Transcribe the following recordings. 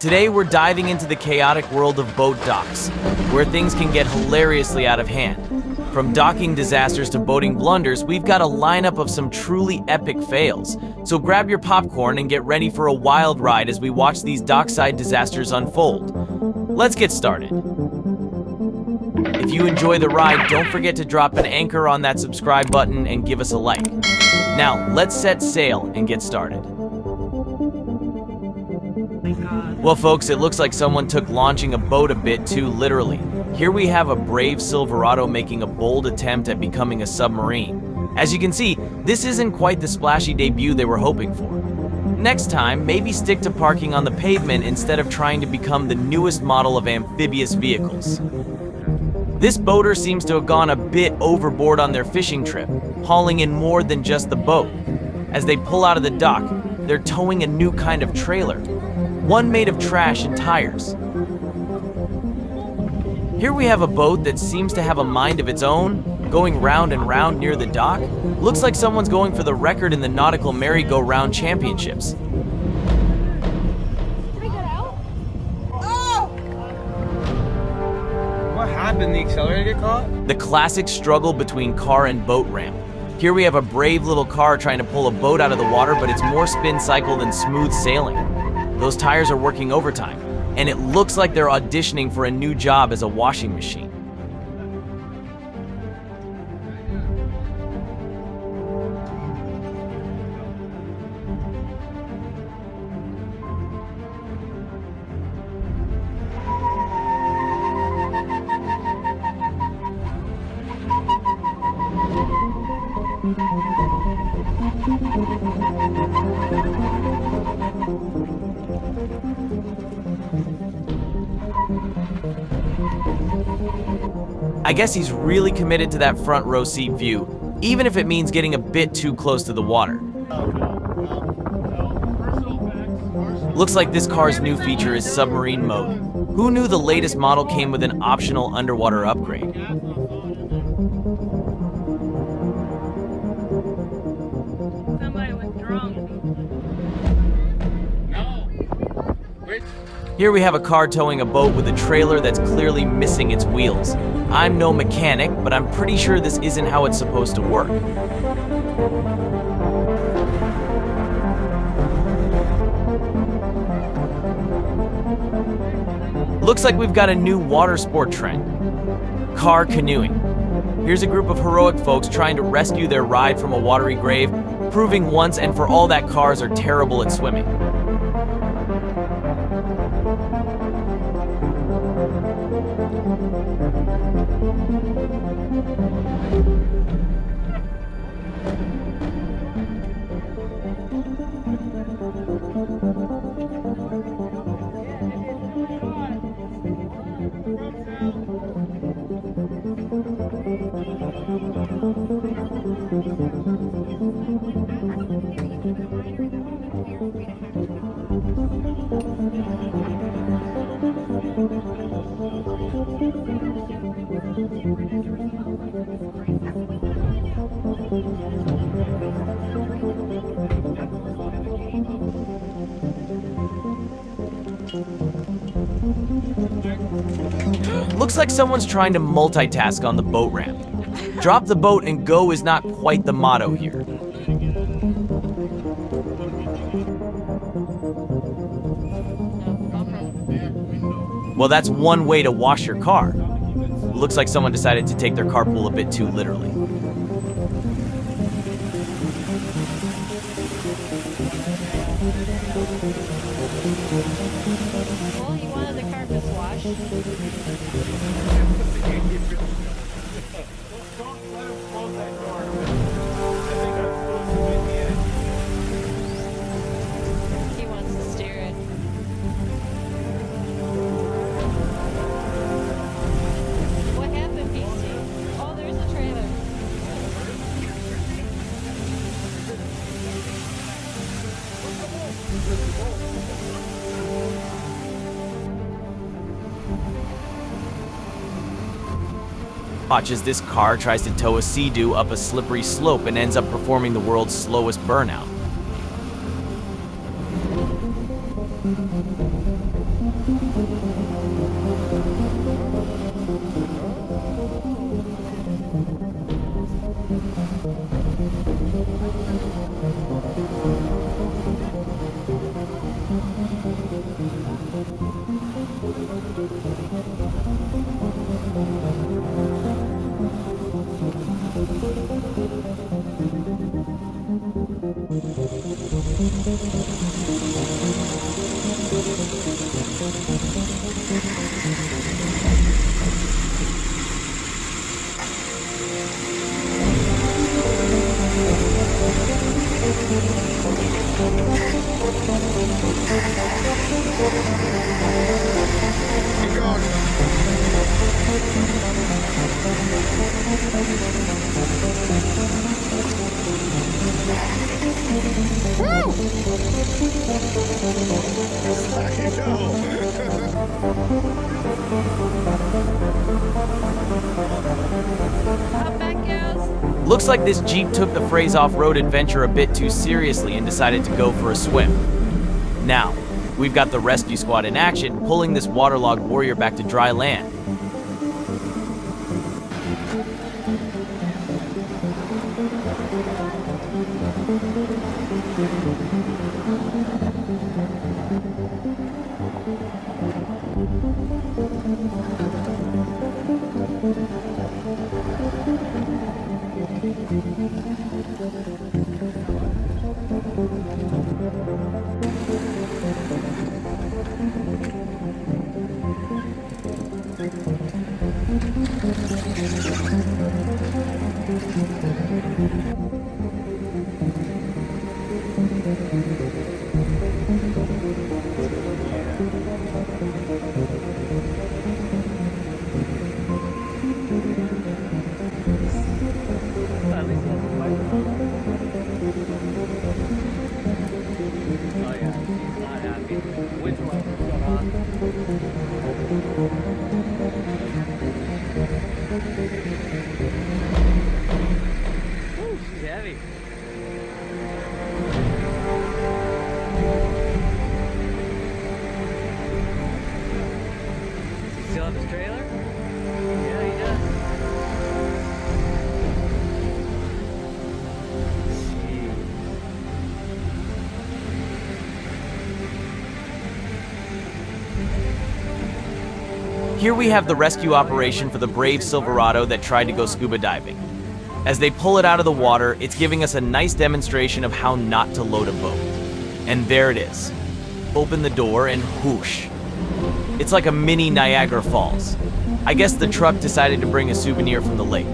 Today we're diving into the chaotic world of boat docks, where things can get hilariously out of hand. From docking disasters to boating blunders, we've got a lineup of some truly epic fails. So grab your popcorn and get ready for a wild ride as we watch these dockside disasters unfold. Let's get started. If you enjoy the ride, don't forget to drop an anchor on that subscribe button and give us a like. Now, let's set sail and get started. Well, folks, it looks like someone took launching a boat a bit too literally. Here we have a brave Silverado making a bold attempt at becoming a submarine. As you can see, this isn't quite the splashy debut they were hoping for. Next time, maybe stick to parking on the pavement instead of trying to become the newest model of amphibious vehicles. This boater seems to have gone a bit overboard on their fishing trip, hauling in more than just the boat. As they pull out of the dock, they're towing a new kind of trailer, one made of trash and tires. Here we have a boat that seems to have a mind of its own, going round and round near the dock. Looks like someone's going for the record in the Nautical Merry-Go-Round Championships. What happened? The accelerator get caught? The classic struggle between car and boat ramp. Here we have a brave little car trying to pull a boat out of the water, but it's more spin cycle than smooth sailing. Those tires are working overtime, and it looks like they're auditioning for a new job as a washing machine. I guess he's really committed to that front row seat view, even if it means getting a bit too close to the water. Looks like this car's new feature is submarine mode. Who knew the latest model came with an optional underwater upgrade? Somebody was drunk. Here we have a car towing a boat with a trailer that's clearly missing its wheels. I'm no mechanic, but I'm pretty sure this isn't how it's supposed to work. Looks like we've got a new water sport trend: car canoeing. Here's a group of heroic folks trying to rescue their ride from a watery grave, proving once and for all that cars are terrible at swimming. Looks like someone's trying to multitask on the boat ramp. Drop the boat and go is not quite the motto here. Well, that's one way to wash your car. Looks like someone decided to take their carpool a bit too literally. Well, he wanted the carpets washed. He wants to steer it. What happened, PC? Oh, there's the trailer. Watch as this car tries to tow a Sea-Doo up a slippery slope and ends up performing the world's slowest burnout. Up back, girls. Looks like this Jeep took the phrase off-road adventure a bit too seriously and decided to go for a swim. Now, we've got the rescue squad in action, pulling this waterlogged warrior back to dry land. Still have his trailer? Yeah, he does. Here we have the rescue operation for the brave Silverado that tried to go scuba diving. As they pull it out of the water, it's giving us a nice demonstration of how not to load a boat. And there it is. Open the door and whoosh. It's like a mini Niagara Falls. I guess the truck decided to bring a souvenir from the lake.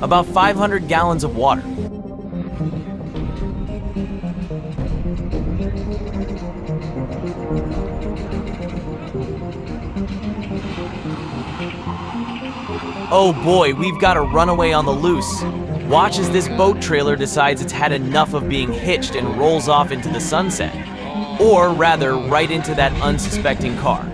About 500 gallons of water. Oh boy, we've got a runaway on the loose. Watch as this boat trailer decides it's had enough of being hitched and rolls off into the sunset. Or rather, right into that unsuspecting car.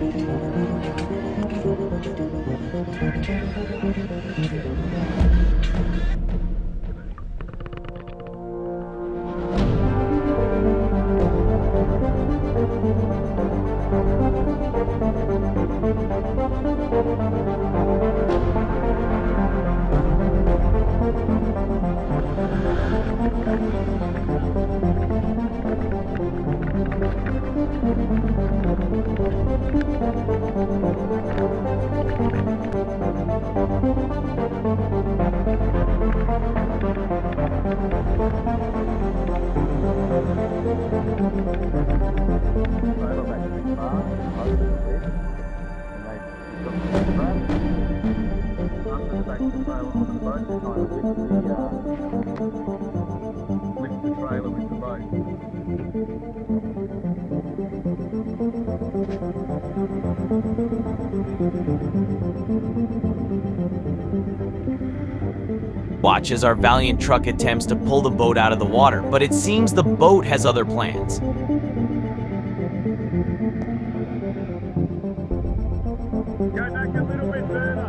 Watch as our valiant truck attempts to pull the boat out of the water, but it seems the boat has other plans. Go back a little bit further.